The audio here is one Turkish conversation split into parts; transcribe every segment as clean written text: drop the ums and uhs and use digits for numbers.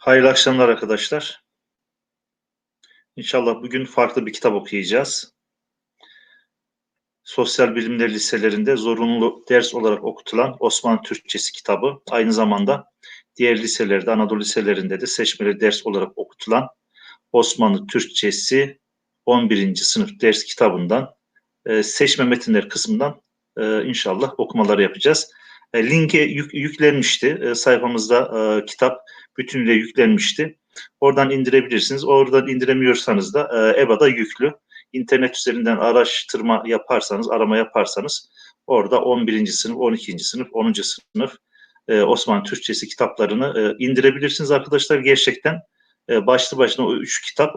Hayırlı akşamlar arkadaşlar. İnşallah bugün farklı bir kitap okuyacağız. Sosyal Bilimler liselerinde zorunlu ders olarak okutulan Osmanlı Türkçesi kitabı. Aynı zamanda diğer liselerde, Anadolu liselerinde de seçmeli ders olarak okutulan Osmanlı Türkçesi 11. sınıf ders kitabından seçme metinler kısmından inşallah okumaları yapacağız. Linke yüklenmişti. Sayfamızda kitap bütünüyle yüklenmişti. Oradan indirebilirsiniz. Oradan indiremiyorsanız da EBA'da yüklü. İnternet üzerinden araştırma yaparsanız, arama yaparsanız orada 11. sınıf, 12. sınıf, 10. sınıf Osmanlı Türkçesi kitaplarını indirebilirsiniz arkadaşlar. Gerçekten başlı başına o 3 kitap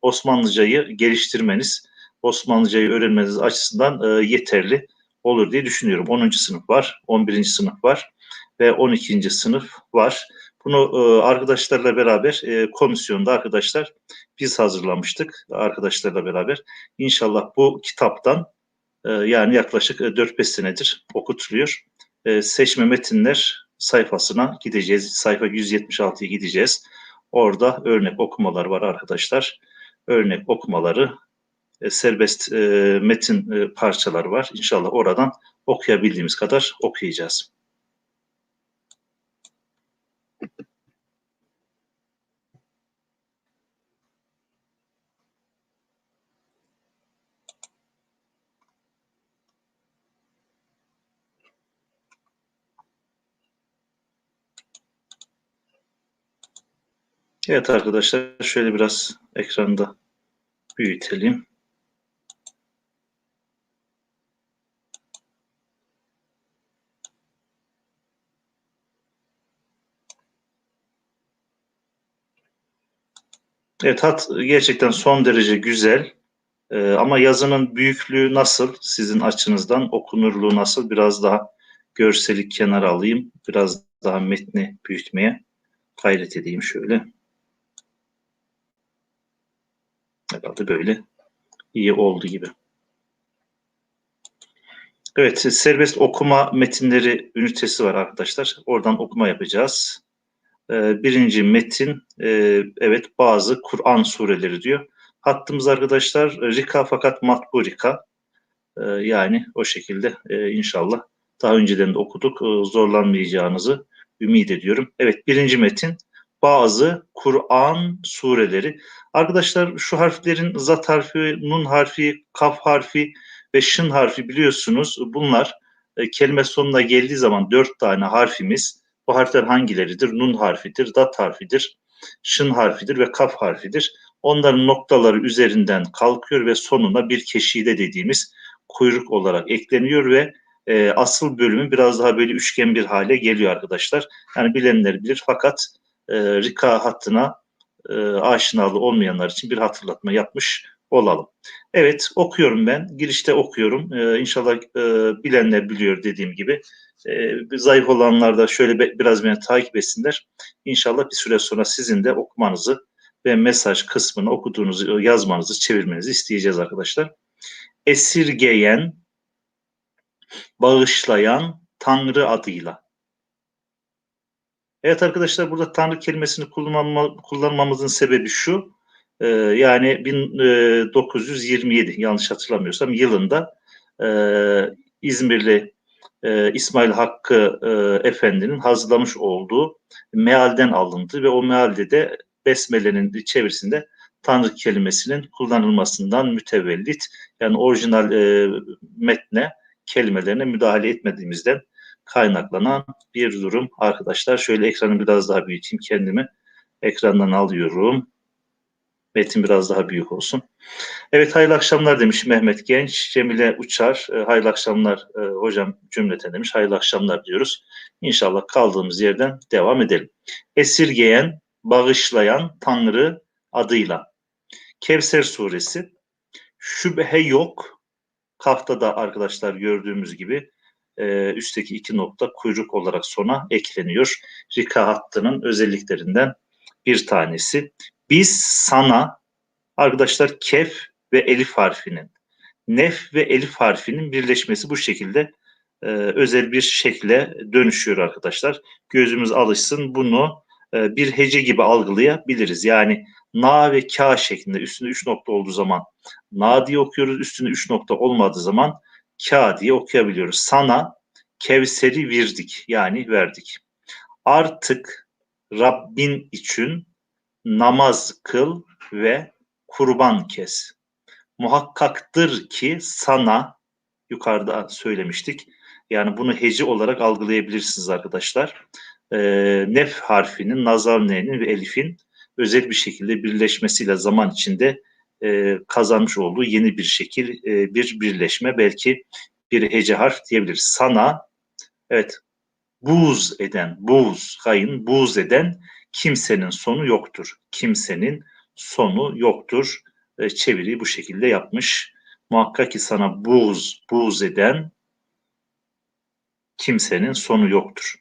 Osmanlıcayı geliştirmeniz, Osmanlıcayı öğrenmeniz açısından yeterli olur diye düşünüyorum. 10. sınıf var, 11. sınıf var ve 12. sınıf var. Bunu arkadaşlarla beraber komisyonda arkadaşlar biz hazırlamıştık arkadaşlarla beraber. İnşallah bu kitaptan yani yaklaşık 4-5 senedir okutuluyor. Seçme metinler sayfasına gideceğiz. Sayfa 176'ya gideceğiz. Orada örnek okumalar var arkadaşlar. Örnek okumaları, serbest metin parçaları var. İnşallah oradan okuyabildiğimiz kadar okuyacağız. Evet arkadaşlar, şöyle biraz ekranda büyütelim. Evet, hat gerçekten son derece güzel. Ama yazının büyüklüğü nasıl? Sizin açınızdan okunurluğu nasıl? Biraz daha görseli kenara alayım. Biraz daha metni büyütmeye gayret edeyim şöyle. Herhalde böyle iyi oldu gibi. Evet, serbest okuma metinleri ünitesi var arkadaşlar. Oradan okuma yapacağız. Birinci metin, evet, bazı Kur'an sureleri diyor. Hattımız arkadaşlar Rika, fakat matbu Rika. Yani o şekilde inşallah daha önceden de okuduk. Zorlanmayacağınızı ümit ediyorum. Evet, birinci metin bazı Kur'an sureleri. Arkadaşlar şu harflerin zat harfi, nun harfi, kaf harfi ve şın harfi biliyorsunuz. Bunlar kelime sonuna geldiği zaman 4 tane harfimiz. Bu harfler hangileridir? Nun harfidir, dat harfidir, şın harfidir ve kaf harfidir. Onların noktaları üzerinden kalkıyor ve sonuna bir keşide dediğimiz kuyruk olarak ekleniyor ve asıl bölümü biraz daha böyle üçgen bir hale geliyor arkadaşlar. Yani bilenler bilir, fakat Rika hattına aşinalı olmayanlar için bir hatırlatma yapmış olalım. Evet, okuyorum ben. Girişte okuyorum. İnşallah bilenler biliyor dediğim gibi. Zayıf olanlar da şöyle biraz beni takip etsinler. İnşallah bir süre sonra sizin de okumanızı ve mesaj kısmını okuduğunuzu, yazmanızı, çevirmenizi isteyeceğiz arkadaşlar. Esirgeyen, bağışlayan Tanrı adıyla. Evet arkadaşlar, burada Tanrı kelimesini kullanmamızın sebebi şu. Yani 1927 yanlış hatırlamıyorsam yılında İzmirli İsmail Hakkı Efendi'nin hazırlamış olduğu mealden alındı ve o mealde de Besmele'nin çevirisinde Tanrı kelimesinin kullanılmasından mütevellit, yani orijinal metne, kelimelerine müdahale etmediğimizden kaynaklanan bir durum arkadaşlar. Şöyle ekranı biraz daha büyüteyim, kendimi ekrandan alıyorum. Metin biraz daha büyük olsun. Evet, hayırlı akşamlar demiş Mehmet Genç. Cemile Uçar, hayırlı akşamlar hocam cümleten demiş. Hayırlı akşamlar diyoruz. İnşallah kaldığımız yerden devam edelim. Esirgeyen, bağışlayan Tanrı adıyla. Kevser suresi. Şüphe yok. Kafta da arkadaşlar gördüğümüz gibi üstteki 2 nokta kuyruk olarak sona ekleniyor. Rika hattının özelliklerinden bir tanesi. Biz sana arkadaşlar kef ve elif harfinin, nef ve elif harfinin birleşmesi bu şekilde özel bir şekle dönüşüyor arkadaşlar. Gözümüz alışsın, bunu bir hece gibi algılayabiliriz. Yani na ve ka şeklinde üstünde 3 nokta olduğu zaman na diye okuyoruz. Üstünde 3 nokta olmadığı zaman ka diye okuyabiliyoruz. Sana Kevser'i verdik yani verdik. Artık Rabbin için namaz kıl ve kurban kes. Muhakkaktır ki sana yukarıda söylemiştik. Yani bunu hece olarak algılayabilirsiniz arkadaşlar. Nef harfinin, nazal n'nin ve elifin özel bir şekilde birleşmesiyle zaman içinde kazanmış olduğu yeni bir şekil, bir birleşme. Belki bir hece harf diyebiliriz. Sana, evet, buğz eden, buğz, hayın, buğz eden kimsenin sonu yoktur. Kimsenin sonu yoktur. Çeviriyi bu şekilde yapmış. Muhakkak ki sana buğz eden kimsenin sonu yoktur.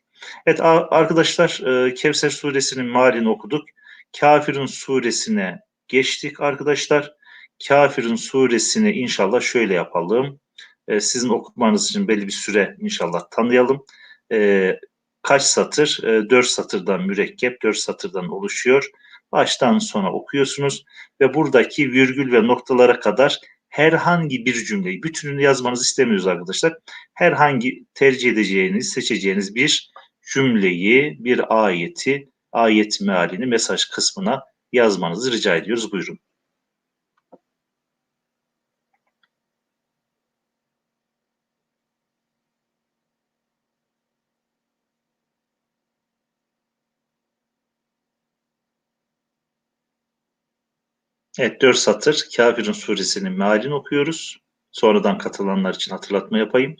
Evet arkadaşlar, Kevser suresinin mealini okuduk. Kafirun suresine geçtik arkadaşlar. Kafirun suresini inşallah şöyle yapalım. Sizin okumanız için belli bir süre inşallah tanıyalım. Kaç satır? 4 satırdan mürekkep, 4 satırdan oluşuyor. Baştan sona okuyorsunuz ve buradaki virgül ve noktalara kadar herhangi bir cümleyi, bütününü yazmanızı istemiyoruz arkadaşlar. Herhangi tercih edeceğiniz, seçeceğiniz bir cümleyi, bir ayeti, ayet mealini mesaj kısmına yazmanızı rica ediyoruz. Buyurun. Evet, 4 satır Kafirun suresinin mealini okuyoruz. Sonradan katılanlar için hatırlatma yapayım.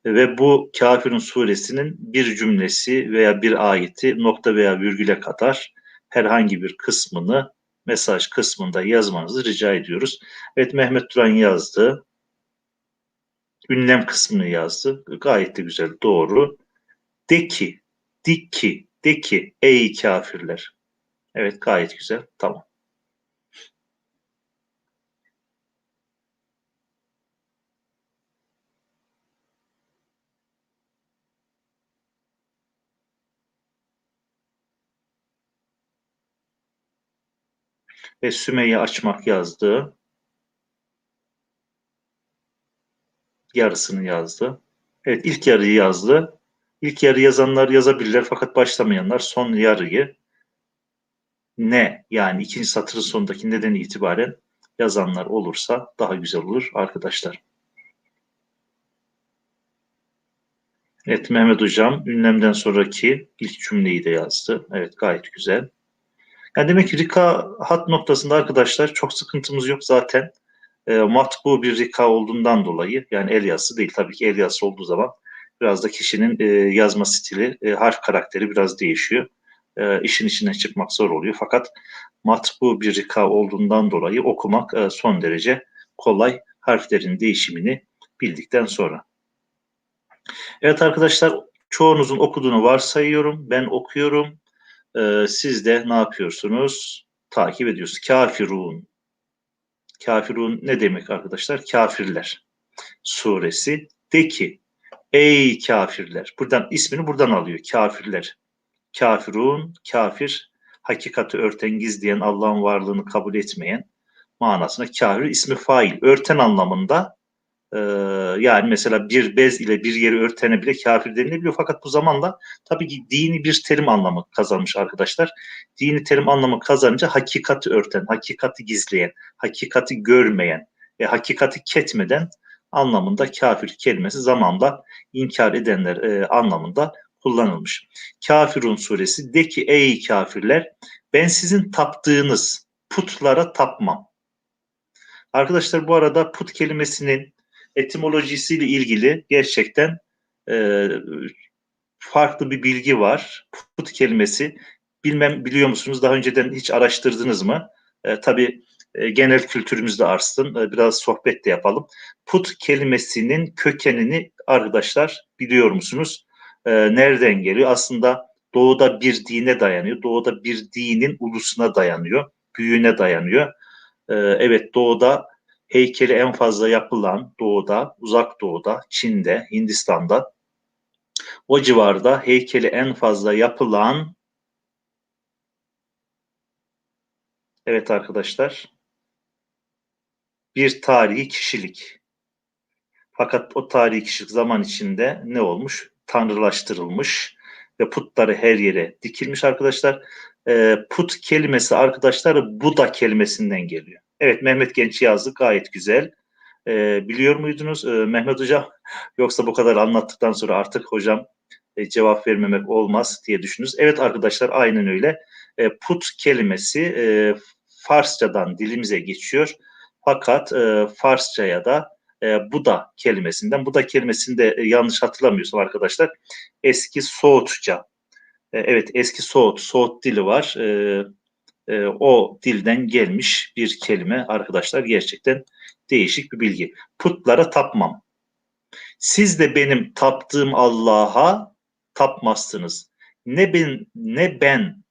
Ve bu Kafirun suresinin bir cümlesi veya bir ayeti nokta veya virgüle kadar herhangi bir kısmını mesaj kısmında yazmanızı rica ediyoruz. Evet, Mehmet Duran yazdı. Ünlem kısmını yazdı. Gayet de güzel, doğru. De ki, de ki ey kafirler. Evet, gayet güzel, tamam. Ve Sümeyye açmak yazdı. Yarısını yazdı. Evet, ilk yarıyı yazdı. İlk yarı yazanlar yazabilirler fakat başlamayanlar son yarıyı ne yani ikinci satırın sonundaki neden itibaren yazanlar olursa daha güzel olur arkadaşlar. Evet, Mehmet Hocam ünlemden sonraki ilk cümleyi de yazdı. Evet, gayet güzel. Yani demek ki rika hat noktasında arkadaşlar çok sıkıntımız yok zaten. Matbu bir rika olduğundan dolayı, yani el yazısı değil tabii ki, el yazısı olduğu zaman biraz da kişinin yazma stili, harf karakteri biraz değişiyor. İşin içine çıkmak zor oluyor. Fakat matbu bir rika olduğundan dolayı okumak son derece kolay, harflerin değişimini bildikten sonra. Evet arkadaşlar, çoğunuzun okuduğunu varsayıyorum. Ben okuyorum. Siz de ne yapıyorsunuz? Takip ediyorsunuz. Kafirun. Kafirun ne demek arkadaşlar? Kafirler suresi. De ki ey kafirler. Buradan ismini buradan alıyor. Kafirler. Kafirun, kafir, hakikati örten, gizleyen, Allah'ın varlığını kabul etmeyen manasında kafir ismi fail. Örten anlamında, e, yani mesela bir bez ile bir yeri örtene bile kafir denilebiliyor. Fakat bu zamanla tabii ki dini bir terim anlamı kazanmış arkadaşlar. Dini terim anlamı kazanınca hakikati örten, hakikati gizleyen, hakikati görmeyen ve hakikati ketmeden anlamında kafir kelimesi zamanla inkar edenler anlamında kullanılmış. Kafirun suresi, de ki ey kafirler, ben sizin taptığınız putlara tapmam. Arkadaşlar bu arada put kelimesinin etimolojisiyle ilgili gerçekten e, farklı bir bilgi var. Put kelimesi, bilmem biliyor musunuz, daha önceden hiç araştırdınız mı? Tabii genel kültürümüzde artsın, biraz sohbet de yapalım. Put kelimesinin kökenini arkadaşlar biliyor musunuz? Nereden geliyor? Aslında doğuda bir dine dayanıyor. Doğuda bir dinin ulusuna dayanıyor, büyüğüne dayanıyor. Evet, doğuda heykeli en fazla yapılan, doğuda, uzak doğuda, Çin'de, Hindistan'da, o civarda heykeli en fazla yapılan Evet arkadaşlar, bir tarihi kişilik. Fakat o tarihi kişilik zaman içinde ne olmuş? Tanrılaştırılmış ve putları her yere dikilmiş arkadaşlar. Put kelimesi arkadaşlar Buda kelimesinden geliyor. Evet, Mehmet Genç yazdı, gayet güzel. Biliyor muydunuz Mehmet Hocam? Yoksa bu kadar anlattıktan sonra artık hocam cevap vermemek olmaz diye düşündünüz. Evet arkadaşlar, aynen öyle. Put kelimesi Farsçadan dilimize geçiyor. Fakat Farsçaya da Buda kelimesinden. Buda kelimesinde yanlış hatırlamıyorsam arkadaşlar eski Soğutça. Evet, eski Soğut dili var. O dilden gelmiş bir kelime arkadaşlar, gerçekten değişik bir bilgi. Putlara tapmam. Siz de benim taptığım Allah'a tapmazsınız. Ne ben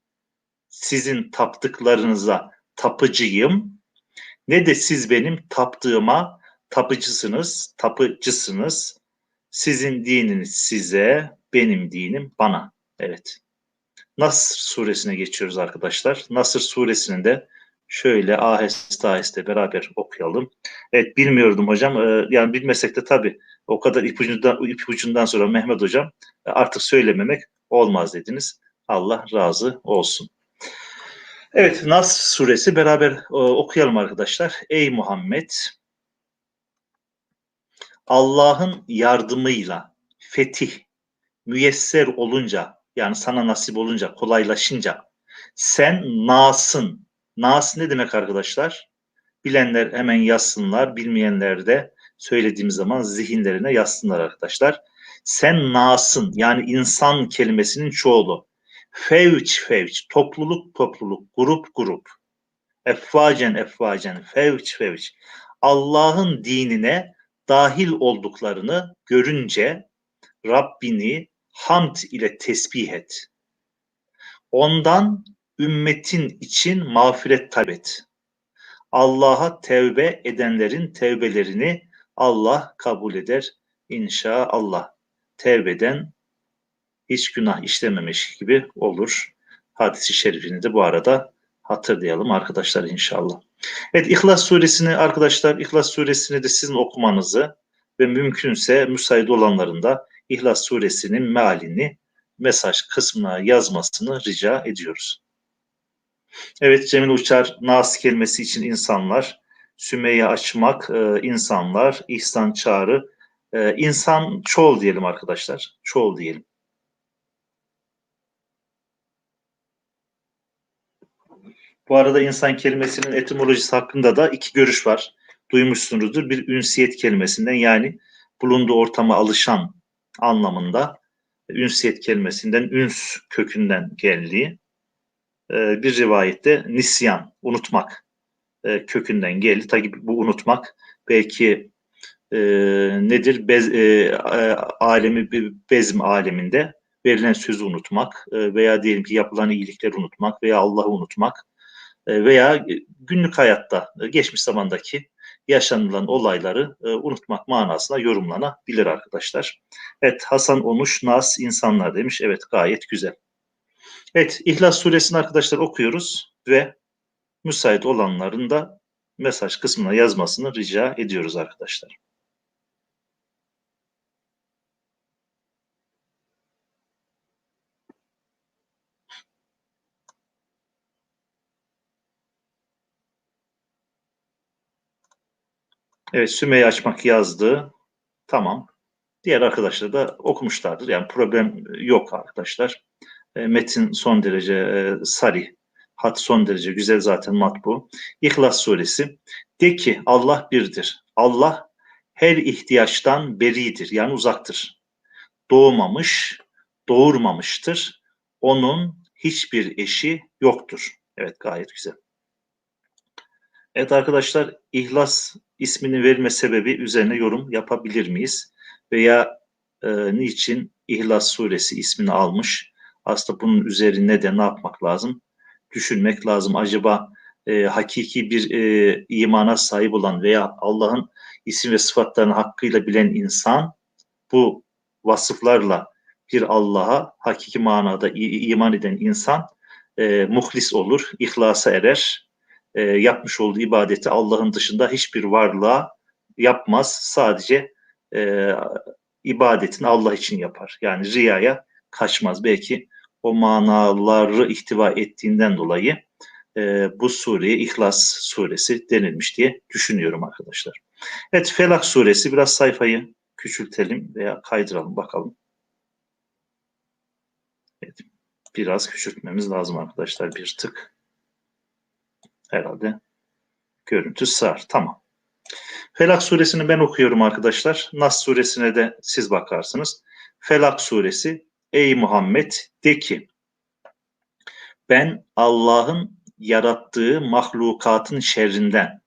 sizin taptıklarınıza tapıcıyım, ne de siz benim taptığıma tapıcısınız. Sizin dininiz size, benim dinim bana. Evet. Nasr suresine geçiyoruz arkadaşlar. Nasr suresini de şöyle aheste aheste beraber okuyalım. Evet, bilmiyordum hocam. Yani bilmesek de tabii o kadar ipucundan sonra Mehmet hocam artık söylememek olmaz dediniz. Allah razı olsun. Evet, Nasr suresi beraber okuyalım arkadaşlar. Ey Muhammed, Allah'ın yardımıyla fetih müyesser olunca, yani sana nasip olunca, kolaylaşınca sen Nas'ın. Nas ne demek arkadaşlar? Bilenler hemen yazsınlar, bilmeyenler de söylediğim zaman zihinlerine yazsınlar arkadaşlar. Sen Nas'ın, yani insan kelimesinin çoğulu. Fevç, topluluk, grup. Efvacen, fevç. Allah'ın dinine dahil olduklarını görünce Rabbini hamd ile tesbih et. Ondan ümmetin için mağfiret talep et. Allah'a tevbe edenlerin tevbelerini Allah kabul eder inşallah. Tevbeden hiç günah işlememiş gibi olur. Hadis-i şerifini de bu arada hatırlayalım arkadaşlar inşallah. Evet, İhlas suresini arkadaşlar, İhlas suresini de sizin okumanızı ve mümkünse müsait olanların da İhlas suresinin mealini mesaj kısmına yazmasını rica ediyoruz. Evet, Cemil Uçar, Nas kelimesi için insanlar, Sümeyye açmak, insanlar, İhsan çağrı, insan çoğul diyelim arkadaşlar, çoğul diyelim. Bu arada insan kelimesinin etimolojisi hakkında da iki görüş var. Duymuşsunuzdur. Bir, ünsiyet kelimesinden, yani bulunduğu ortama alışan anlamında, ünsiyet kelimesinden üns kökünden geldiği, bir rivayette nisyan, unutmak kökünden geldi. Tabii bu unutmak belki nedir? Alemi, bezm aleminde verilen sözü unutmak veya diyelim ki yapılan iyilikleri unutmak veya Allah'ı unutmak veya günlük hayatta geçmiş zamandaki yaşanılan olayları unutmak manasına yorumlanabilir arkadaşlar. Evet, Hasan Onuş, Nas, insanlar demiş. Evet, gayet güzel. Evet, İhlas suresini arkadaşlar okuyoruz ve müsait olanların da mesaj kısmına yazmasını rica ediyoruz arkadaşlar. Evet, Sümeyye açmak yazdı. Tamam. Diğer arkadaşlar da okumuşlardır. Yani problem yok arkadaşlar. Metin son derece sarih. Hat son derece güzel, zaten matbu. İhlas suresi. De ki Allah birdir. Allah her ihtiyaçtan beridir. Yani uzaktır. Doğmamış, doğurmamıştır. Onun hiçbir eşi yoktur. Evet, gayet güzel. Evet arkadaşlar, İhlas ismini verme sebebi üzerine yorum yapabilir miyiz? Veya niçin İhlas suresi ismini almış? Aslında bunun üzerine de ne yapmak lazım? Düşünmek lazım. Acaba hakiki bir imana sahip olan veya Allah'ın isim ve sıfatlarını hakkıyla bilen insan bu vasıflarla bir Allah'a hakiki manada iman eden insan muhlis olur, ihlasa erer yapmış olduğu ibadeti Allah'ın dışında hiçbir varlığa yapmaz. Sadece ibadetini Allah için yapar. Yani riyaya kaçmaz. Belki o manaları ihtiva ettiğinden dolayı bu sureye İhlas suresi denilmiş diye düşünüyorum arkadaşlar. Evet, Felak suresi, biraz sayfayı küçültelim veya kaydıralım bakalım. Evet, biraz küçültmemiz lazım arkadaşlar, bir tık. Herhalde görüntü sığar. Tamam. Felak suresini ben okuyorum arkadaşlar. Nas suresine de siz bakarsınız. Felak suresi: Ey Muhammed, de ki, ben Allah'ın yarattığı mahlukatın şerrinden,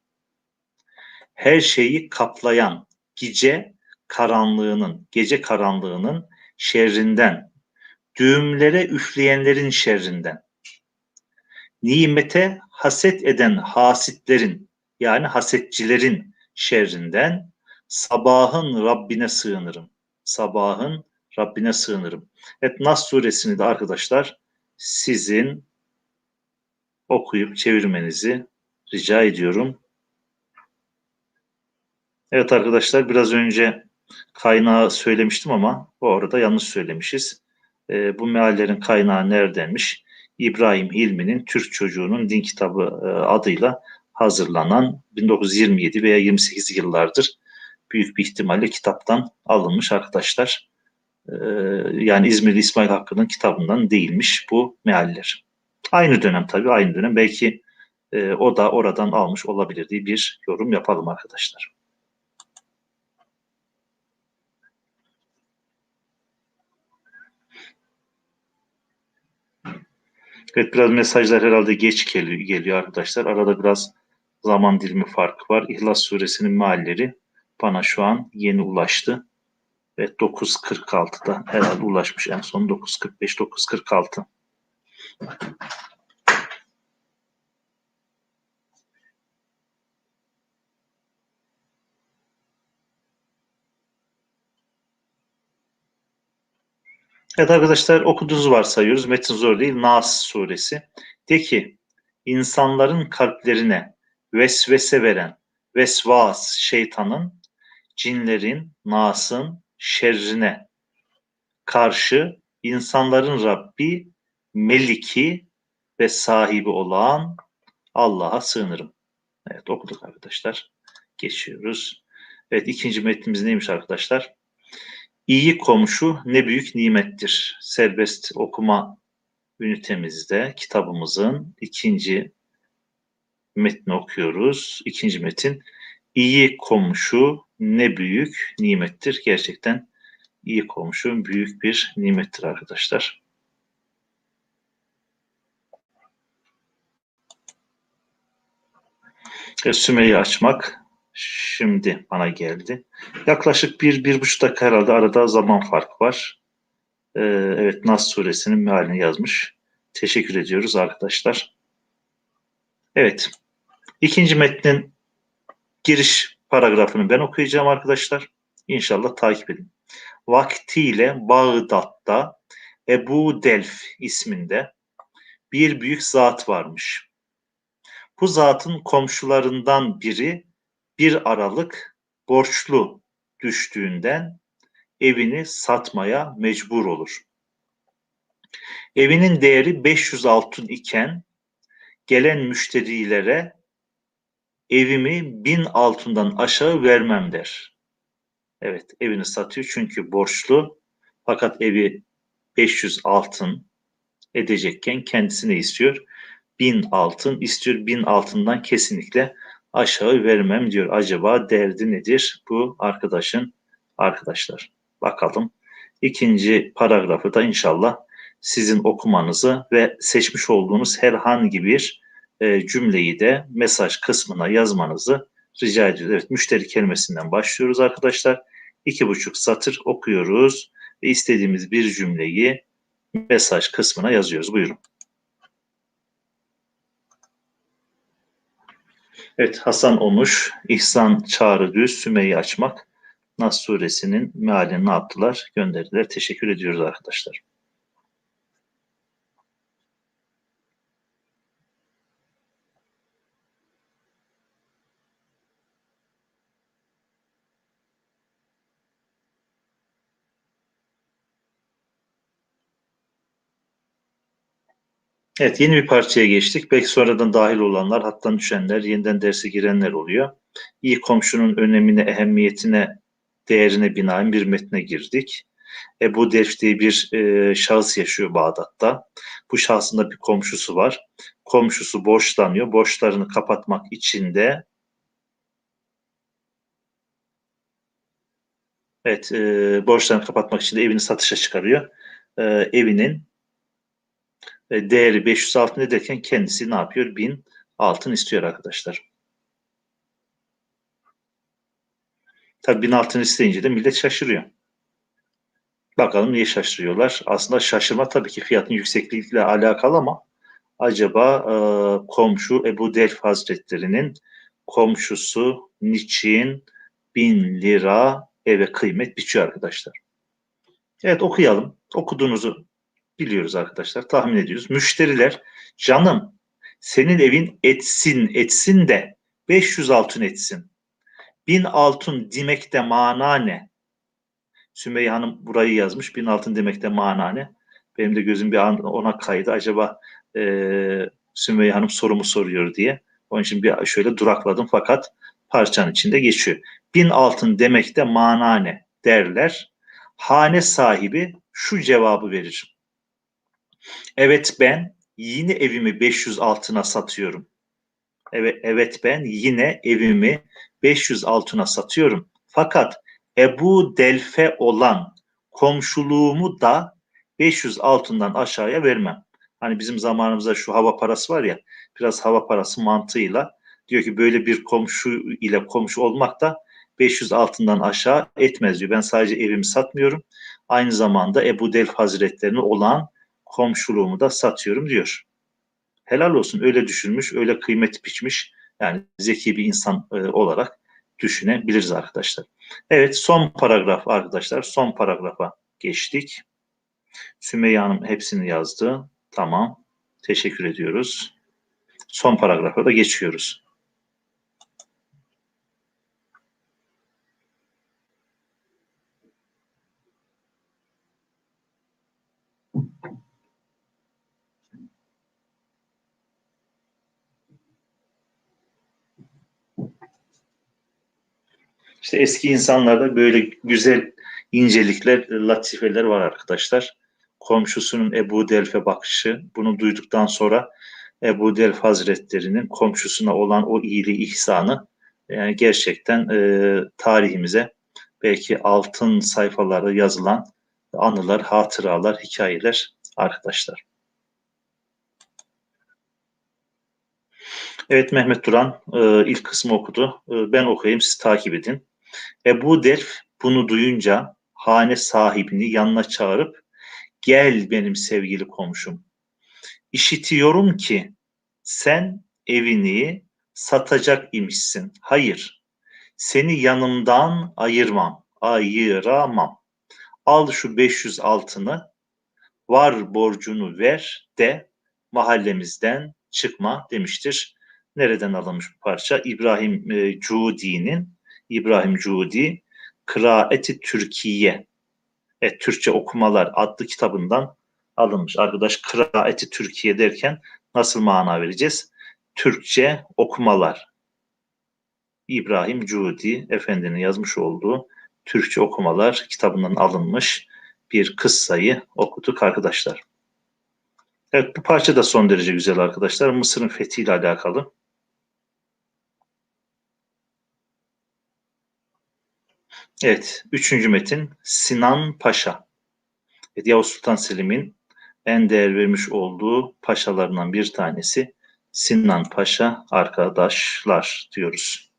her şeyi kaplayan gece karanlığının şerrinden, düğümlere üfleyenlerin şerrinden, nimete haset eden hasitlerin, yani hasetçilerin şerrinden, sabahın Rabbine sığınırım. Sabahın Rabbine sığınırım. Evet, Nas suresini de arkadaşlar sizin okuyup çevirmenizi rica ediyorum. Evet arkadaşlar, biraz önce kaynağı söylemiştim ama bu arada yanlış söylemişiz. Bu meallerin kaynağı neredenmiş? İbrahim Hilmi'nin Türk Çocuğunun Din Kitabı adıyla hazırlanan 1927 veya 28 yıllardır büyük bir ihtimalle kitaptan alınmış arkadaşlar. Yani İzmirli İsmail Hakkı'nın kitabından değilmiş bu mealler. Aynı dönem, tabii aynı dönem. Belki o da oradan almış olabilir diye bir yorum yapalım arkadaşlar. Evet, biraz mesajlar herhalde geç geliyor arkadaşlar. Arada biraz zaman dilimi farkı var. İhlas suresinin mealleri bana şu an yeni ulaştı. Ve 9.46'da herhalde ulaşmış, en son 9.45, 9.46. Evet arkadaşlar, okuduğunuzu varsayıyoruz. Metin zor değil. Nas suresi. De ki, insanların kalplerine vesvese veren vesvas şeytanın, cinlerin, nasın şerrine karşı insanların Rabbi, Meliki ve sahibi olan Allah'a sığınırım. Evet, okuduk arkadaşlar. Geçiyoruz. Evet, ikinci metnimiz neymiş arkadaşlar? İyi komşu ne büyük nimettir. Serbest okuma ünitemizde kitabımızın ikinci metni okuyoruz. İkinci metin: İyi komşu ne büyük nimettir. Gerçekten iyi komşu büyük bir nimettir arkadaşlar. Sümeyi açmak şimdi bana geldi. Yaklaşık 1-1,5 dakika herhalde arada zaman farkı var. Evet, Nas suresinin mealini yazmış. Teşekkür ediyoruz arkadaşlar. Evet, ikinci metnin giriş paragrafını ben okuyacağım arkadaşlar. İnşallah takip edin. Vaktiyle Bağdat'ta Ebu Delf isminde bir büyük zat varmış. Bu zatın komşularından biri bir aralık borçlu düştüğünden evini satmaya mecbur olur. Evinin değeri 500 altın iken gelen müşterilere evimi 1000 altından aşağı vermem der. Evet, evini satıyor çünkü borçlu, fakat evi 500 altın edecekken kendisine istiyor? 1000 altın istiyor. 1000 altından kesinlikle aşağı vermem diyor. Acaba derdi nedir bu arkadaşın arkadaşlar? Bakalım. İkinci paragrafı da inşallah sizin okumanızı ve seçmiş olduğunuz herhangi bir cümleyi de mesaj kısmına yazmanızı rica ediyoruz. Evet, müşteri kelimesinden başlıyoruz arkadaşlar. 2,5 satır okuyoruz ve istediğimiz bir cümleyi mesaj kısmına yazıyoruz. Buyurun. Evet, Hasan Omuş, İhsan Çağrı Düz, Sümeyi Açmak, Nas suresinin mealini ne yaptılar? Gönderdiler. Teşekkür ediyoruz arkadaşlar. Evet, yeni bir parçaya geçtik. Belki sonradan dahil olanlar, hattan düşenler, yeniden derse girenler oluyor. İyi komşunun önemine, ehemmiyetine, değerine binaen bir metne girdik. Ebu Delf diye bir şahıs yaşıyor Bağdat'ta. Bu şahsın da bir komşusu var. Komşusu borçlanıyor. Borçlarını kapatmak için de evet, borçlarını kapatmak için de evini satışa çıkarıyor. Evinin değeri 500 altın ederken kendisi ne yapıyor? 1000 altın istiyor arkadaşlar. Tabii 1000 altın isteyince de millet şaşırıyor. Bakalım niye şaşırıyorlar? Aslında şaşırma tabii ki fiyatın yüksekliğiyle alakalı ama acaba komşu Ebu Delf Hazretleri'nin komşusu niçin 1000 lira eve kıymet biçiyor arkadaşlar? Evet, okuyalım. Okuduğunuzu biliyoruz arkadaşlar. Tahmin ediyoruz. Müşteriler, canım senin evin etsin etsin de 500 altın etsin. 1000 altın demekte mana ne? Sümeyye Hanım burayı yazmış. 1000 altın demekte mana ne? Benim de gözüm bir an ona kaydı. Acaba Sümeyye Hanım sorumu soruyor diye. Onun için bir şöyle durakladım fakat parçanın içinde geçiyor. 1000 altın demekte mana ne derler. Hane sahibi şu cevabı verir. Evet, ben yine evimi 500 altına satıyorum. Evet, ben yine evimi 500 altına satıyorum. Fakat Ebu Delfe olan komşuluğumu da 500 altından aşağıya vermem. Hani bizim zamanımızda şu hava parası var ya, biraz hava parası mantığıyla diyor ki böyle bir komşu ile komşu olmak da 500 altından aşağı etmez diyor. Ben sadece evimi satmıyorum. Aynı zamanda Ebu Delf Hazretlerine olan komşuluğumu da satıyorum diyor. Helal olsun, öyle düşünmüş, öyle kıymet biçmiş. Yani zeki bir insan olarak düşünebiliriz arkadaşlar. Evet, son paragraf arkadaşlar. Son paragrafa geçtik. Sümeyye Hanım hepsini yazdı. Tamam. Teşekkür ediyoruz. Son paragrafa da geçiyoruz. İşte eski insanlarda böyle güzel incelikler, latifeler var arkadaşlar. Komşusunun Ebu Delf'e bakışı, bunu duyduktan sonra Ebu Delf Hazretleri'nin komşusuna olan o iyiliği, ihsanı yani gerçekten tarihimize belki altın sayfalarda yazılan anılar, hatıralar, hikayeler arkadaşlar. Evet, Mehmet Duran ilk kısmı okudu. Ben okuyayım, siz takip edin. Ebu Delf bunu duyunca hane sahibini yanına çağırıp gel benim sevgili komşum. İşitiyorum ki sen evini satacak imişsin. Hayır, seni yanımdan ayıramam. Al şu 500 altını, var borcunu ver de mahallemizden çıkma demiştir. Nereden alınmış bu parça? İbrahim Cudi Kıraati Türkiye, Türkçe Okumalar adlı kitabından alınmış. Arkadaş, Kıraati Türkiye derken nasıl mana vereceğiz? Türkçe Okumalar. İbrahim Cudi Efendi'nin yazmış olduğu Türkçe Okumalar kitabından alınmış bir kıssayı okuduk arkadaşlar. Evet, bu parça da son derece güzel arkadaşlar. Mısır'ın fethiyle alakalı. Evet, üçüncü metin Sinan Paşa. Evet, Yavuz Sultan Selim'in en değer vermiş olduğu paşalarından bir tanesi Sinan Paşa arkadaşlar diyoruz.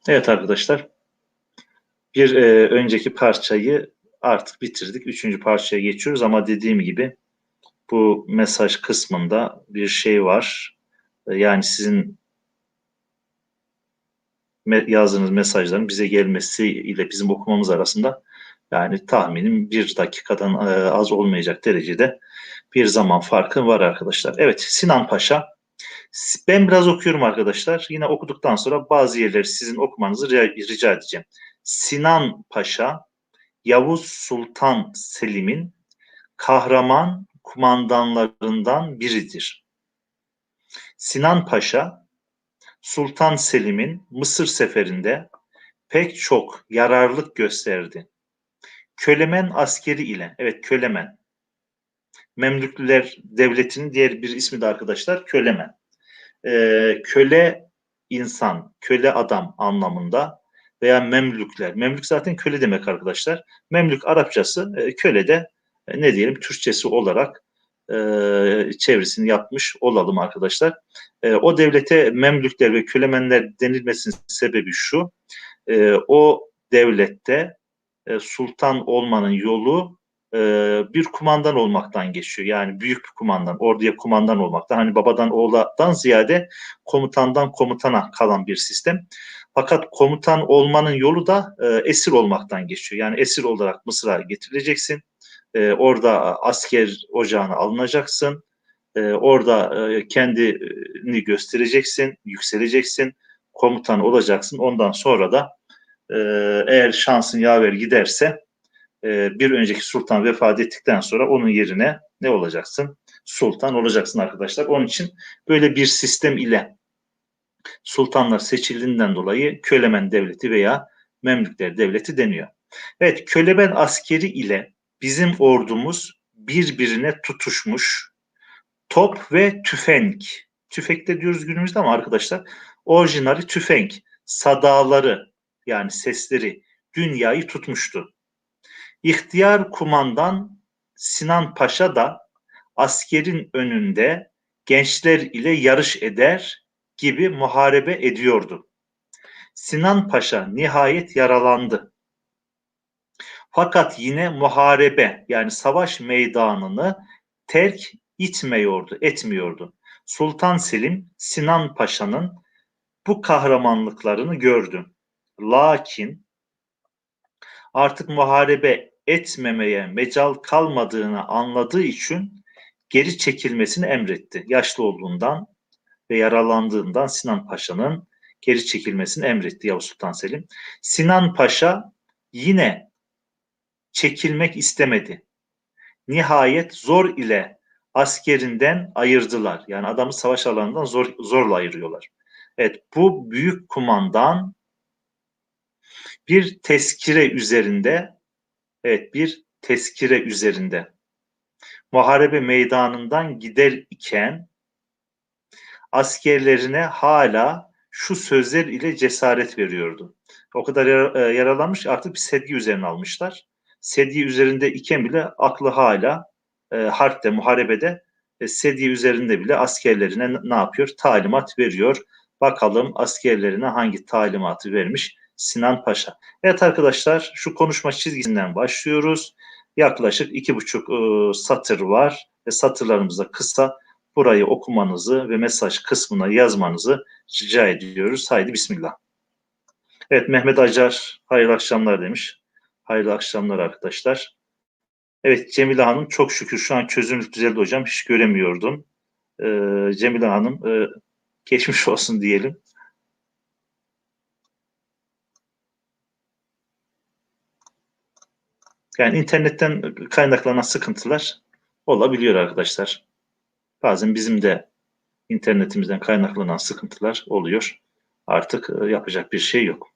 Evet arkadaşlar, bir önceki parçayı artık bitirdik. Üçüncü parçaya geçiyoruz ama dediğim gibi bu mesaj kısmında bir şey var. Yani sizin yazdığınız mesajların bize gelmesi ile bizim okumamız arasında yani tahminim bir dakikadan az olmayacak derecede bir zaman farkı var arkadaşlar. Evet, Sinan Paşa Ben biraz okuyorum arkadaşlar. Yine okuduktan sonra bazı yerleri sizin okumanızı rica edeceğim. Sinan Paşa, Yavuz Sultan Selim'in kahraman kumandanlarından biridir. Sinan Paşa, Sultan Selim'in Mısır seferinde pek çok yararlılık gösterdi. Kölemen askeri ile, evet Kölemen, Memlüklüler Devleti'nin diğer bir ismi de arkadaşlar Kölemen. Köle insan, köle adam anlamında veya Memlükler. Memlük zaten köle demek arkadaşlar. Memlük Arapçası, köle de ne diyelim Türkçesi olarak çevresini yapmış olalım arkadaşlar. O devlete Memlükler ve Kölemenler denilmesinin sebebi şu. O devlette sultan olmanın yolu bir kumandan olmaktan geçiyor. Yani büyük bir kumandan, orduya kumandan olmaktan. Hani babadan oğladan ziyade komutandan komutana kalan bir sistem. Fakat komutan olmanın yolu da esir olmaktan geçiyor. Yani esir olarak Mısır'a getirileceksin. Orada asker ocağına alınacaksın. Orada kendini göstereceksin, yükseleceksin, komutan olacaksın. Ondan sonra da eğer şansın yaver giderse bir önceki sultan vefat ettikten sonra onun yerine ne olacaksın? Sultan olacaksın arkadaşlar. Onun için böyle bir sistem ile sultanlar seçildiğinden dolayı Kölemen Devleti veya Memlükler Devleti deniyor. Evet, Kölemen askeri ile bizim ordumuz birbirine tutuşmuş. Top ve tüfek. Tüfek de diyoruz günümüzde ama arkadaşlar orijinali tüfek. Sadaları yani sesleri dünyayı tutmuştu. İhtiyar kumandan Sinan Paşa da askerin önünde gençler ile yarış eder gibi muharebe ediyordu. Sinan Paşa nihayet yaralandı. Fakat yine muharebe yani savaş meydanını terk etmiyordu. Sultan Selim Sinan Paşa'nın bu kahramanlıklarını gördü. Lakin artık muharebe etmemeye mecal kalmadığını anladığı için geri çekilmesini emretti. Yaşlı olduğundan ve yaralandığından Sinan Paşa'nın geri çekilmesini emretti Yavuz Sultan Selim. Sinan Paşa yine çekilmek istemedi. Nihayet zor ile askerinden ayırdılar. Yani adamı savaş alanından zorla ayırıyorlar. Evet, bu büyük kumandan bir tezkire üzerinde, evet bir tezkire üzerinde muharebe meydanından gider iken askerlerine hala şu sözler ile cesaret veriyordu. O kadar yaralanmış artık bir sedye üzerine almışlar. Sedye üzerinde iken bile aklı hala harpte, muharebede sedye üzerinde bile askerlerine ne yapıyor? Talimat veriyor. Bakalım askerlerine hangi talimatı vermiş Sinan Paşa. Evet arkadaşlar şu konuşma çizgisinden başlıyoruz. Yaklaşık 2,5 satır var ve satırlarımız da kısa. Burayı okumanızı ve mesaj kısmına yazmanızı rica ediyoruz. Haydi bismillah. Evet Mehmet Acar hayırlı akşamlar demiş. Hayırlı akşamlar arkadaşlar. Evet Cemile Hanım çok şükür şu an çözünürlük düzeldi hocam. Hiç göremiyordum. Cemile Hanım geçmiş olsun diyelim. Yani internetten kaynaklanan sıkıntılar olabiliyor arkadaşlar. Bazen bizim de internetimizden kaynaklanan sıkıntılar oluyor. Artık yapacak bir şey yok.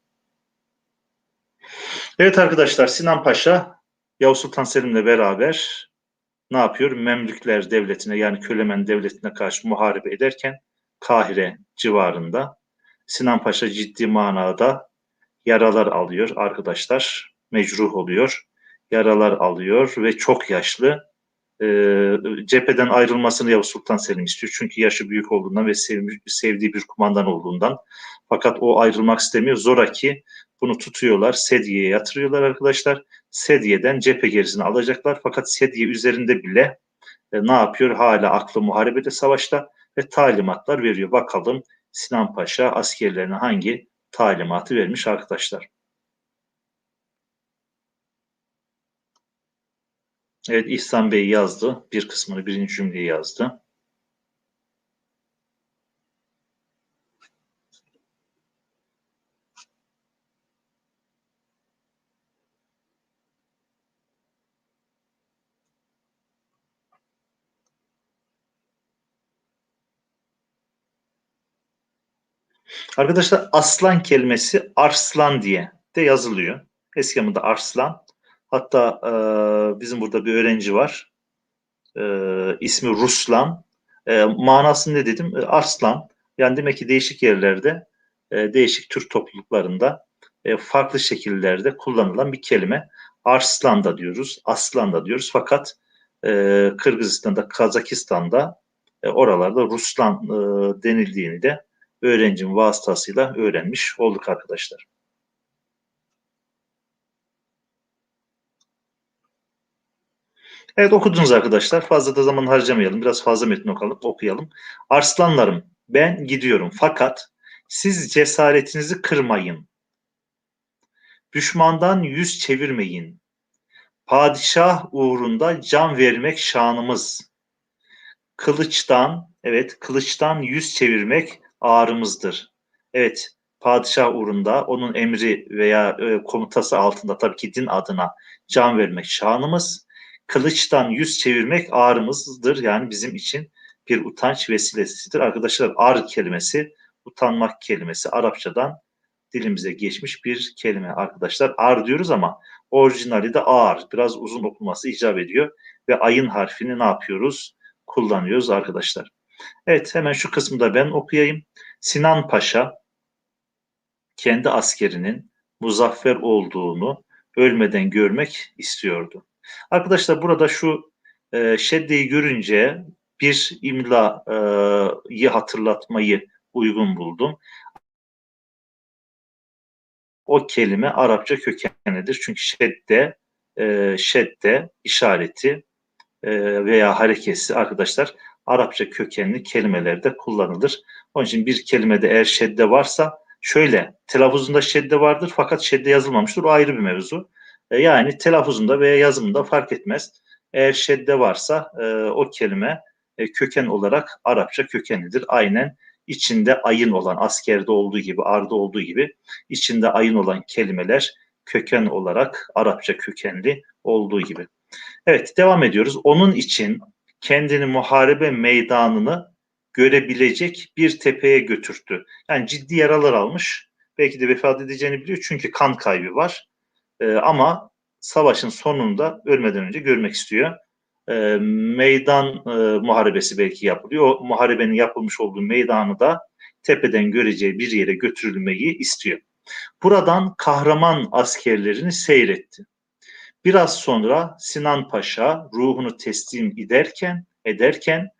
Evet arkadaşlar Sinan Paşa Yavuz Sultan Selim'le beraber ne yapıyor? Memlükler Devleti'ne yani Kölemen Devleti'ne karşı muharebe ederken Kahire civarında Sinan Paşa ciddi manada yaralar alıyor arkadaşlar. Mecruh oluyor. Yaralar alıyor ve çok yaşlı. Cepheden ayrılmasını Yavuz Sultan Selim istiyor. Çünkü yaşı büyük olduğundan ve sevdiği bir kumandan olduğundan. Fakat o ayrılmak istemiyor. Zoraki bunu tutuyorlar. Sedye'ye yatırıyorlar arkadaşlar. Sedye'den cephe gerisini alacaklar. Fakat Sedye üzerinde bile ne yapıyor? Hala aklı muharebede, savaşta ve talimatlar veriyor. Bakalım Sinan Paşa askerlerine hangi talimatı vermiş arkadaşlar. Evet İhsan Bey yazdı. Bir kısmını birinci cümleyi yazdı. Arkadaşlar aslan kelimesi arslan diye de yazılıyor. Eski adında arslan. Hatta bizim burada bir öğrenci var. İsmi Ruslan. Manası ne dedim? Arslan. Yani demek ki değişik yerlerde, değişik Türk topluluklarında farklı şekillerde kullanılan bir kelime. Arslan da diyoruz, aslan da diyoruz. Fakat Kırgızistan'da, Kazakistan'da oralarda Ruslan denildiğini de öğrencim vasıtasıyla öğrenmiş olduk arkadaşlar. Evet okudunuz arkadaşlar. Fazla da zaman harcamayalım. Biraz fazla metin okuyalım. Arslanlarım ben gidiyorum fakat siz cesaretinizi kırmayın. Düşmandan yüz çevirmeyin. Padişah uğrunda can vermek şanımız. Kılıçtan, evet kılıçtan yüz çevirmek ağrımızdır. Evet padişah uğrunda onun emri veya komutası altında tabii ki din adına can vermek şanımız. Kılıçtan yüz çevirmek ağrımızdır. Yani bizim için bir utanç vesilesidir. Arkadaşlar ar kelimesi, utanmak kelimesi Arapçadan dilimize geçmiş bir kelime arkadaşlar. Ar diyoruz ama orijinali de ağır. Biraz uzun okunması icap ediyor. Ve ayın harfini ne yapıyoruz? Kullanıyoruz arkadaşlar. Evet hemen şu kısmı da ben okuyayım. Sinan Paşa kendi askerinin muzaffer olduğunu ölmeden görmek istiyordu. Arkadaşlar burada şu şeddeyi görünce bir imlayı hatırlatmayı uygun buldum. O kelime Arapça kökenlidir. Çünkü şedde işareti veya harekesi arkadaşlar Arapça kökenli kelimelerde kullanılır. Onun için bir kelimede eğer şedde varsa şöyle telaffuzunda şedde vardır fakat şedde yazılmamıştır. O ayrı bir mevzu. Yani telaffuzunda veya yazımında fark etmez. Eğer şedde varsa o kelime köken olarak Arapça kökenlidir. Aynen içinde ayın olan askerde olduğu gibi, arda olduğu gibi içinde ayın olan kelimeler köken olarak Arapça kökenli olduğu gibi. Evet, devam ediyoruz. Onun için kendini muharebe meydanını görebilecek bir tepeye götürttü. Yani ciddi yaralar almış. Belki de vefat edeceğini biliyor çünkü kan kaybı var. Ama savaşın sonunda ölmeden önce görmek istiyor. Meydan muharebesi belki yapılıyor. O muharebenin yapılmış olduğu meydanı da tepeden göreceği bir yere götürülmeyi istiyor. Buradan kahraman askerlerini seyretti. Biraz sonra Sinan Paşa ruhunu teslim ederken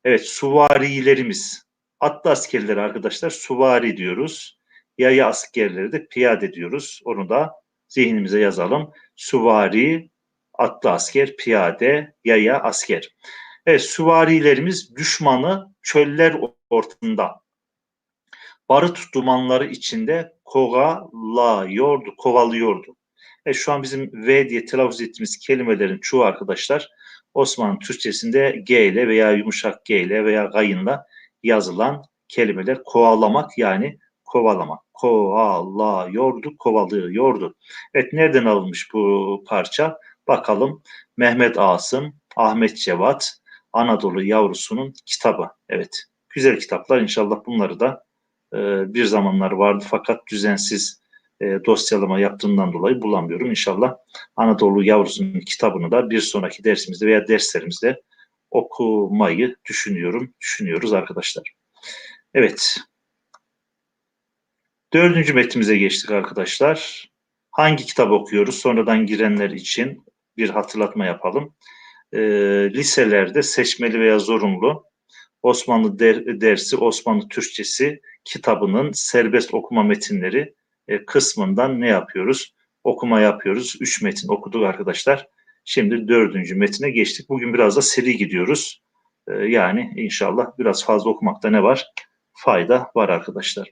evet suvarilerimiz atlı askerleri arkadaşlar suvari diyoruz. Yaya askerleri de piyade diyoruz. Onu da zihnimize yazalım. Suvari, atlı asker, piyade, yaya asker. Evet suvarilerimiz düşmanı çöller ortasında barut dumanları içinde kovalıyordu. Şu an bizim V diye telaffuz ettiğimiz kelimelerin çoğu arkadaşlar Osmanlı Türkçesinde G ile veya yumuşak G ile veya gayınla yazılan kelimeler kovalamak yani kovalamak. Kovalıyordu, kovalıyordu. Evet nereden alınmış bu parça? Bakalım Mehmet Asım, Ahmet Cevat, Anadolu Yavrusu'nun kitabı. Evet güzel kitaplar inşallah bunları da bir zamanlar vardı fakat düzensiz dosyalama yaptığından dolayı bulamıyorum. İnşallah Anadolu Yavrusu'nun kitabını da bir sonraki dersimizde veya derslerimizde okumayı düşünüyoruz arkadaşlar. Evet, dördüncü metnimize geçtik arkadaşlar. Hangi kitap okuyoruz? Sonradan girenler için bir hatırlatma yapalım. Liselerde seçmeli veya zorunlu Osmanlı dersi, Osmanlı Türkçesi kitabının serbest okuma metinleri kısmından ne yapıyoruz? Okuma yapıyoruz. 3 metin okuduk arkadaşlar. Şimdi dördüncü metine geçtik. Bugün biraz da seri gidiyoruz. Yani inşallah biraz fazla okumakta ne var? Fayda var arkadaşlar.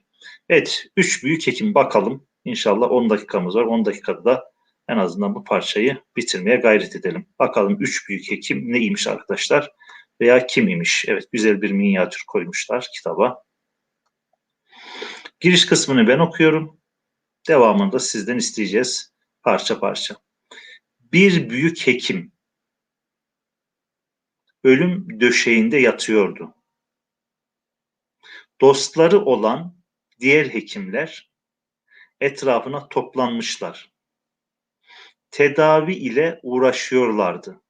Evet, 3 büyük hekim bakalım. İnşallah 10 dakikamız var. 10 dakikada da en azından bu parçayı bitirmeye gayret edelim. Bakalım 3 büyük hekim neymiş arkadaşlar? Veya kim imiş? Evet güzel bir minyatür koymuşlar kitaba. Giriş kısmını ben okuyorum. Devamını da sizden isteyeceğiz parça parça. Bir büyük hekim ölüm döşeğinde yatıyordu. Dostları olan diğer hekimler etrafına toplanmışlar. Tedavi ile uğraşıyorlardı.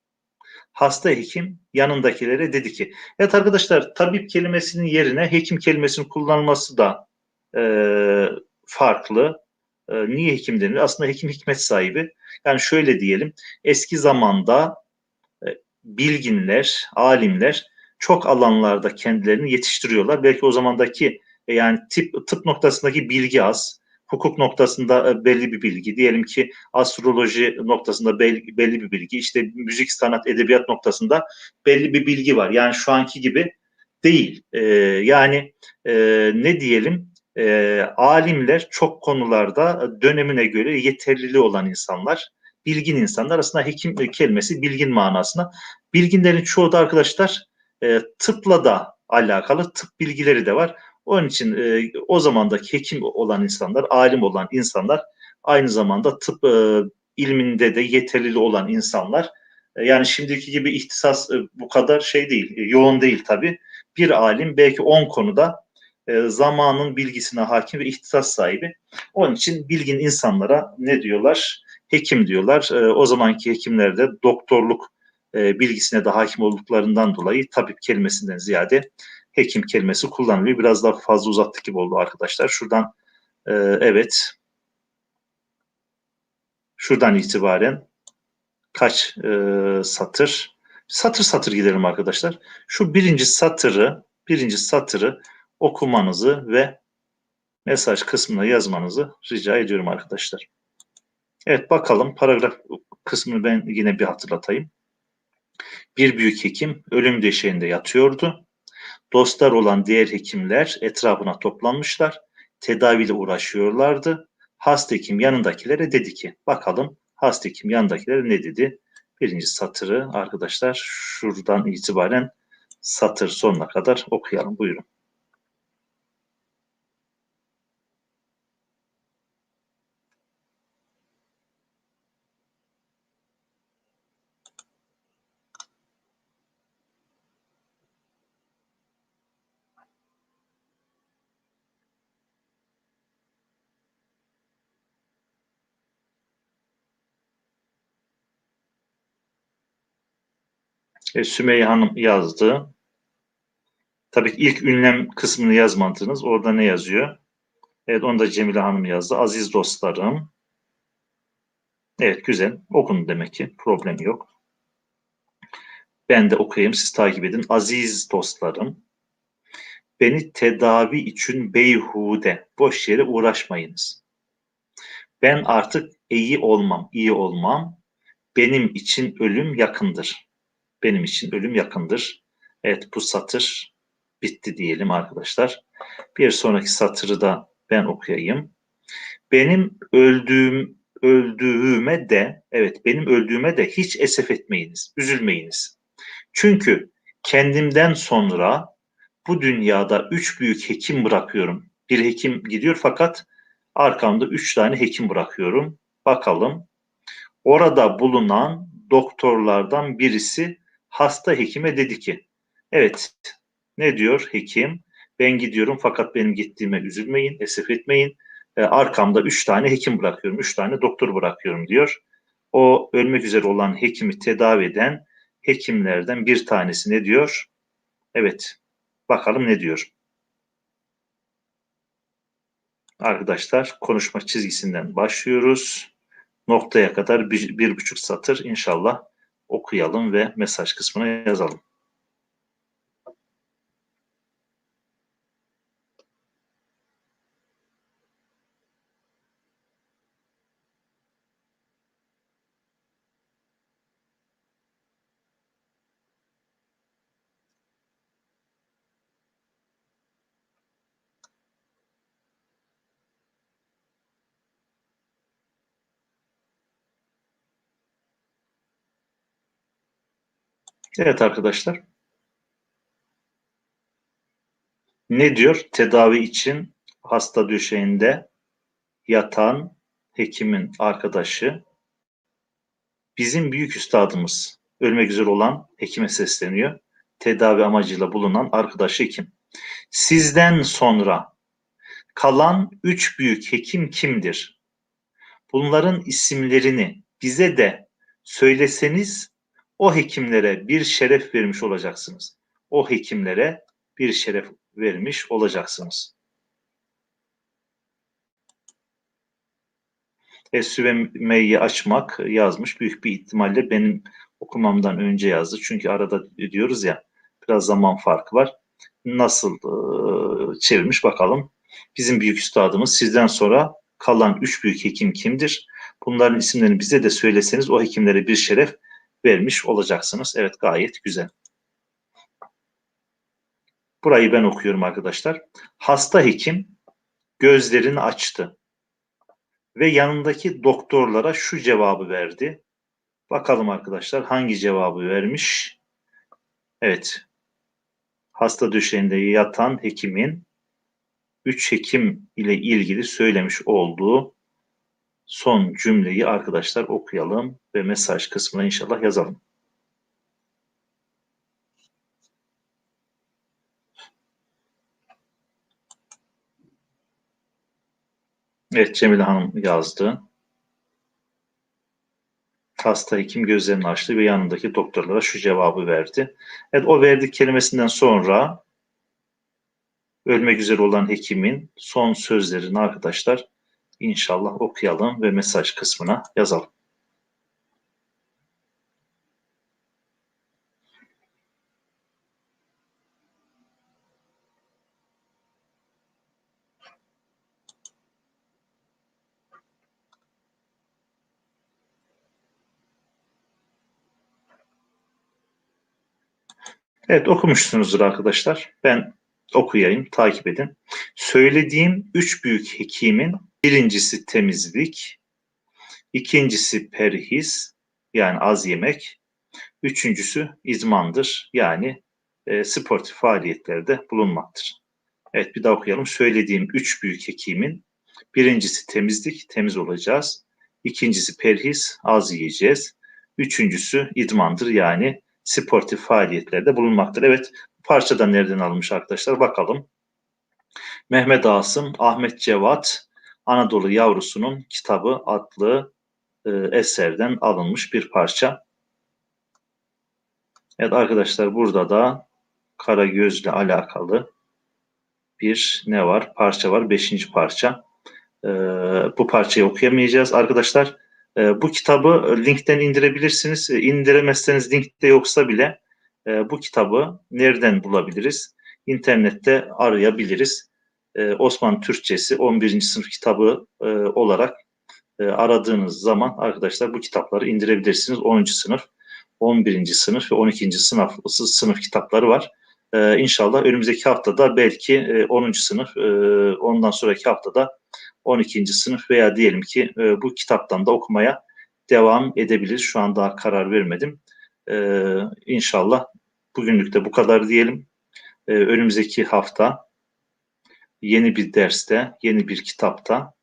Hasta hekim yanındakilere dedi ki, evet arkadaşlar, tabip kelimesinin yerine hekim kelimesinin kullanılması da farklı. Niye hekim denir? Aslında hekim hikmet sahibi. Yani şöyle diyelim, eski zamanda bilginler, alimler çok alanlarda kendilerini yetiştiriyorlar. Belki o zamandaki yani tıp noktasındaki bilgi az, hukuk noktasında belli bir bilgi, diyelim ki astroloji noktasında belli bir bilgi, işte müzik, sanat, edebiyat noktasında belli bir bilgi var. Yani şu anki gibi değil. Yani ne diyelim, alimler çok konularda dönemine göre yeterliliği olan insanlar, bilgin insanlar. Aslında hekim kelimesi bilgin manasına. Bilginlerin çoğu da arkadaşlar tıpla da alakalı, tıp bilgileri de var. Onun için o zamandaki hekim olan insanlar, alim olan insanlar, aynı zamanda tıp ilminde de yeterli olan insanlar. Yani şimdiki gibi ihtisas bu kadar şey değil, yoğun değil tabii. Bir alim belki 10 konuda zamanın bilgisine hakim ve ihtisas sahibi. Onun için bilgin insanlara ne diyorlar? Hekim diyorlar. O zamanki hekimler de doktorluk bilgisine de hakim olduklarından dolayı tabip kelimesinden ziyade hekim kelimesi kullanılıyor. Biraz daha fazla uzattık gibi oldu arkadaşlar. Şuradan evet, şuradan itibaren kaç satır? Satır satır gidelim arkadaşlar. Şu birinci satırı okumanızı ve mesaj kısmına yazmanızı rica ediyorum arkadaşlar. Evet, bakalım, paragraf kısmını ben yine bir hatırlatayım. Bir büyük hekim ölüm döşeğinde yatıyordu. Dostlar olan diğer hekimler etrafına toplanmışlar. Tedaviyle uğraşıyorlardı. Hasta hekim yanındakilere dedi ki, bakalım hasta hekim yanındakilere ne dedi? Birinci satırı arkadaşlar şuradan itibaren satır sonuna kadar okuyalım. Buyurun. Sümeyye Hanım yazdı. Tabii ilk ünlem kısmını yazmadınız. Orada ne yazıyor? Evet, onu da Cemile Hanım yazdı. Aziz dostlarım. Evet, güzel. Okun demek ki. Problem yok. Ben de okuyayım. Siz takip edin. Aziz dostlarım. Beni tedavi için beyhude, boş yere uğraşmayınız. Ben artık iyi olmam. Benim için ölüm yakındır. Benim için ölüm yakındır. Evet, bu satır bitti diyelim arkadaşlar. Bir sonraki satırı da ben okuyayım. Benim öldüğüme de, evet, benim öldüğüme de hiç esef etmeyiniz, üzülmeyiniz. Çünkü kendimden sonra bu dünyada 3 büyük hekim bırakıyorum. Bir hekim gidiyor fakat arkamda 3 tane hekim bırakıyorum. Bakalım, orada bulunan doktorlardan birisi hasta hekime dedi ki, evet, ne diyor hekim? Ben gidiyorum fakat benim gittiğime üzülmeyin, esef etmeyin. Arkamda 3 tane hekim bırakıyorum, 3 tane doktor bırakıyorum diyor. O ölmek üzere olan hekimi tedavi eden hekimlerden bir tanesi ne diyor? Evet, bakalım ne diyor? Arkadaşlar, konuşma çizgisinden başlıyoruz. Noktaya kadar bir buçuk satır inşallah okuyalım ve mesaj kısmına yazalım. Evet arkadaşlar, ne diyor? Tedavi için hasta döşeğinde yatan hekimin arkadaşı, bizim büyük üstadımız, ölmek üzere olan hekime sesleniyor. Tedavi amacıyla bulunan arkadaşı hekim. Sizden sonra Kalan 3 büyük hekim kimdir? Bunların isimlerini bize de söyleseniz o hekimlere bir şeref vermiş olacaksınız. O hekimlere bir şeref vermiş olacaksınız. Süvemeyi açmak yazmış. Büyük bir ihtimalle benim okumamdan önce yazdı. Çünkü arada diyoruz ya, biraz zaman farkı var. Nasıl çevirmiş bakalım. Bizim büyük üstadımız, sizden sonra kalan 3 büyük hekim kimdir? Bunların isimlerini bize de söyleseniz o hekimlere bir şeref vermiş olacaksınız. Evet, gayet güzel. Burayı ben okuyorum arkadaşlar. Hasta hekim gözlerini açtı ve yanındaki doktorlara şu cevabı verdi. Bakalım arkadaşlar hangi cevabı vermiş? Evet. Hasta döşeğinde yatan hekimin 3 hekim ile ilgili söylemiş olduğu son cümleyi arkadaşlar okuyalım ve mesaj kısmına inşallah yazalım. Evet, Cemile Hanım yazdı. Hasta hekim gözlerini açtı ve yanındaki doktorlara şu cevabı verdi. Evet, o verdik kelimesinden sonra ölmek üzere olan hekimin son sözlerini arkadaşlar inşallah okuyalım ve mesaj kısmına yazalım. Evet, okumuşsunuzdur arkadaşlar. Ben okuyayım, takip edin. Söylediğim 3 büyük hekimin birincisi temizlik, ikincisi perhiz, yani az yemek, üçüncüsü izmandır, yani sportif faaliyetlerde bulunmaktır. Evet, bir daha okuyalım. Söylediğim 3 büyük hekimin birincisi temizlik, temiz olacağız. İkincisi perhiz, az yiyeceğiz. Üçüncüsü idmandır, yani sportif faaliyetlerde bulunmaktır. Evet, parçadan nereden alınmış arkadaşlar? Bakalım. Mehmet Asım, Ahmet Cevat, Anadolu Yavrusu'nun Kitabı adlı eserden alınmış bir parça. Evet arkadaşlar, burada da Karagöz'le alakalı bir ne var? Parça var. 5. parça. Bu parçayı okuyamayacağız arkadaşlar. Bu kitabı linkten indirebilirsiniz. İndiremezseniz linkte yoksa bile bu kitabı nereden bulabiliriz? İnternette arayabiliriz. Osmanlı Türkçesi 11. sınıf kitabı olarak aradığınız zaman arkadaşlar bu kitapları indirebilirsiniz. 10. sınıf, 11. sınıf ve 12. sınıf kitapları var. İnşallah önümüzdeki haftada belki 10. sınıf, ondan sonraki haftada 12. sınıf veya diyelim ki bu kitaptan da okumaya devam edebiliriz. Şu an daha karar vermedim. İnşallah bugünlük de bu kadar diyelim. Önümüzdeki hafta yeni bir derste, yeni bir kitapta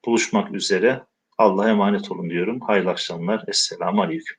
buluşmak üzere. Allah'a emanet olun diyorum. Hayırlı akşamlar. Esselamu Aleyküm.